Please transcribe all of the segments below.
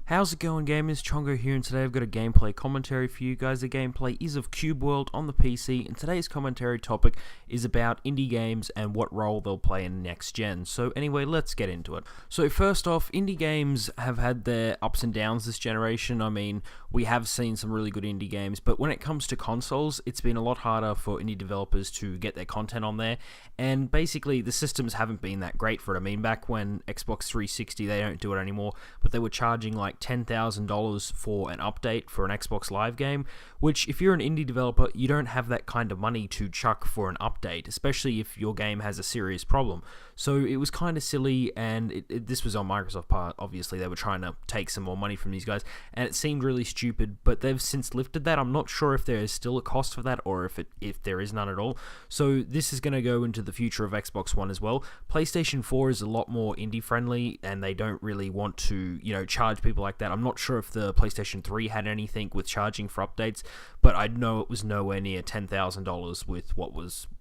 How's it going, gamers? Chongo here, and today I've got a gameplay commentary for you guys. The gameplay is of Cube World on the PC, and today's commentary topic is about indie games and what role they'll play in next gen. So anyway, let's get into it. So first off, indie games have had their ups and downs this generation. I mean, we have seen some really good indie games, but when it comes to consoles, it's been a lot harder for indie developers to get their content on there, and basically the systems haven't been that great for it. I mean, back when Xbox 360, they don't do it anymore, but they were charging like $10,000 for an update for an Xbox Live game, which if you're an indie developer, you don't have that kind of money to chuck for an update, especially if your game has a serious problem. So it was kind of silly, and this was on Microsoft's part. Obviously, they were trying to take some more money from these guys, and it seemed really stupid, but they've since lifted that. I'm not sure if there is still a cost for that or if there is none at all. So this is going to go into the future of Xbox One as well. PlayStation 4 is a lot more indie friendly, and they don't really want to, charge people like that. I'm not sure if the PlayStation 3 had anything with charging for updates, but I know it was nowhere near $10,000 with what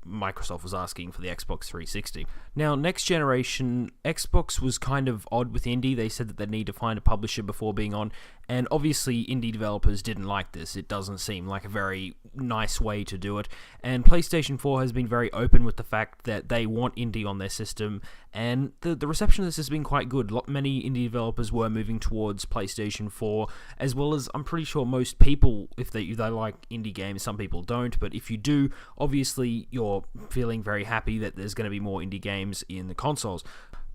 Microsoft was asking for the Xbox 360. Now, next generation, Xbox was kind of odd with indie. They said that they need to find a publisher before being on, and obviously indie developers didn't like this. It doesn't seem like a very nice way to do it, and PlayStation 4 has been very open with the fact that they want indie on their system, and the reception of this has been quite good. Many indie developers were moving towards PlayStation 4, as well as I'm pretty sure most people, if they like indie games, some people don't, but if you do, obviously you're feeling very happy that there's going to be more indie games in the consoles.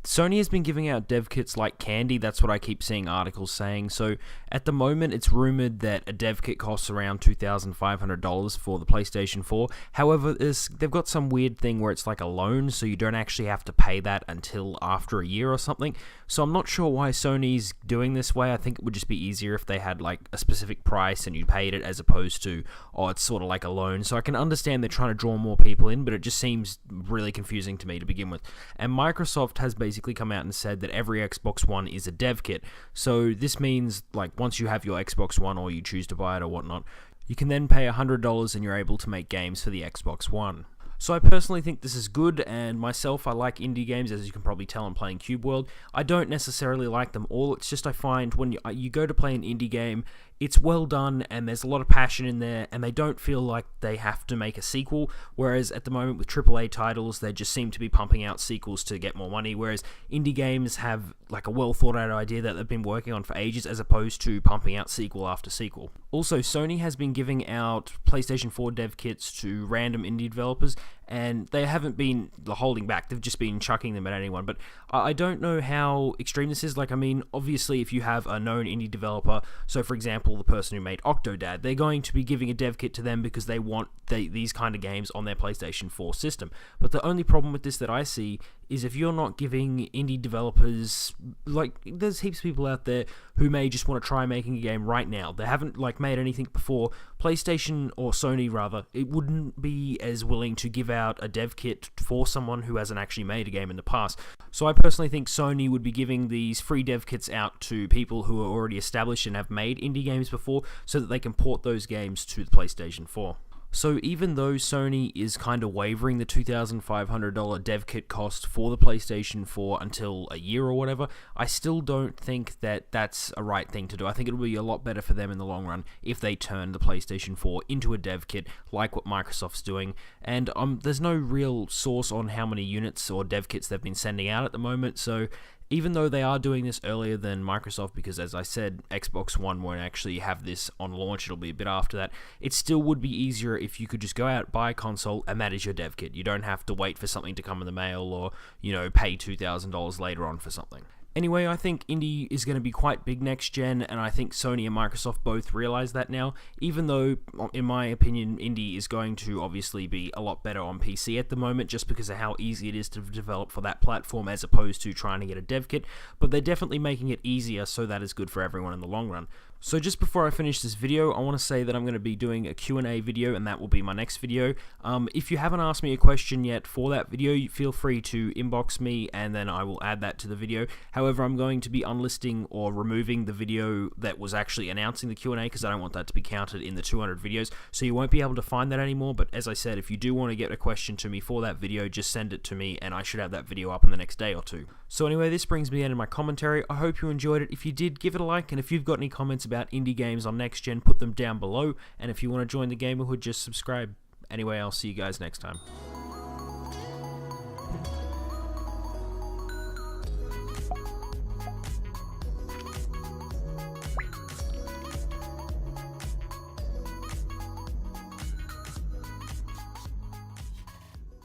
Sony has been giving out dev kits like candy. That's what I keep seeing articles saying. So at the moment, it's rumored that a dev kit costs around $2,500 for the PlayStation 4. However, they've got some weird thing where it's like a loan, so you don't actually have to pay that until after a year or something. So I'm not sure why Sony's doing this way. I think it would just be easier if they had like a specific price and you paid it, as opposed to, it's sort of like a loan. So I can understand they're trying to draw more people in, but it just seems really confusing to me to begin with. And Microsoft has basically come out and said that every Xbox One is a dev kit. So this means, like, once you have your Xbox One or you choose to buy it or whatnot, you can then pay $100 and you're able to make games for the Xbox One. So I personally think this is good, and myself, I like indie games, as you can probably tell I'm playing Cube World. I don't necessarily like them all. It's just I find when you go to play an indie game, it's well done and there's a lot of passion in there, and they don't feel like they have to make a sequel, whereas at the moment with AAA titles, they just seem to be pumping out sequels to get more money, whereas indie games have like a well thought out idea that they've been working on for ages, as opposed to pumping out sequel after sequel. Also, Sony has been giving out PlayStation 4 dev kits to random indie developers, and they haven't been holding back. They've just been chucking them at anyone. But I don't know how extreme this is. Like, I mean, obviously, if you have a known indie developer, so for example, the person who made Octodad, they're going to be giving a dev kit to them because they want these kind of games on their PlayStation 4 system. But the only problem with this that I see is if you're not giving indie developers, like, there's heaps of people out there who may just want to try making a game right now. They haven't made anything before. PlayStation, or Sony rather, it wouldn't be as willing to give out a dev kit for someone who hasn't actually made a game in the past. So I personally think Sony would be giving these free dev kits out to people who are already established and have made indie games before, so that they can port those games to the PlayStation 4. So even though Sony is kind of waivering the $2,500 dev kit cost for the PlayStation 4 until a year or whatever, I still don't think that that's a right thing to do. I think it'll be a lot better for them in the long run if they turn the PlayStation 4 into a dev kit, like what Microsoft's doing. And there's no real source on how many units or dev kits they've been sending out at the moment, so even though they are doing this earlier than Microsoft, because as I said, Xbox One won't actually have this on launch, it'll be a bit after that, it still would be easier if you could just go out, buy a console, and that is your dev kit. You don't have to wait for something to come in the mail or, pay $2,000 later on for something. Anyway, I think indie is going to be quite big next gen, and I think Sony and Microsoft both realize that now, even though, in my opinion, indie is going to obviously be a lot better on PC at the moment, just because of how easy it is to develop for that platform as opposed to trying to get a dev kit, but they're definitely making it easier, so that is good for everyone in the long run. So just before I finish this video, I want to say that I'm going to be doing a Q&A video, and that will be my next video. If you haven't asked me a question yet for that video, feel free to inbox me and then I will add that to the video. However, I'm going to be unlisting or removing the video that was actually announcing the Q&A because I don't want that to be counted in the 200 videos, so you won't be able to find that anymore. But as I said, if you do want to get a question to me for that video, just send it to me and I should have that video up in the next day or two. So anyway, this brings me to the end of my commentary. I hope you enjoyed it. If you did, give it a like, and if you've got any comments about indie games on next gen, put them down below, and if you want to join the Gamerhood, just subscribe. Anyway, I'll see you guys next time.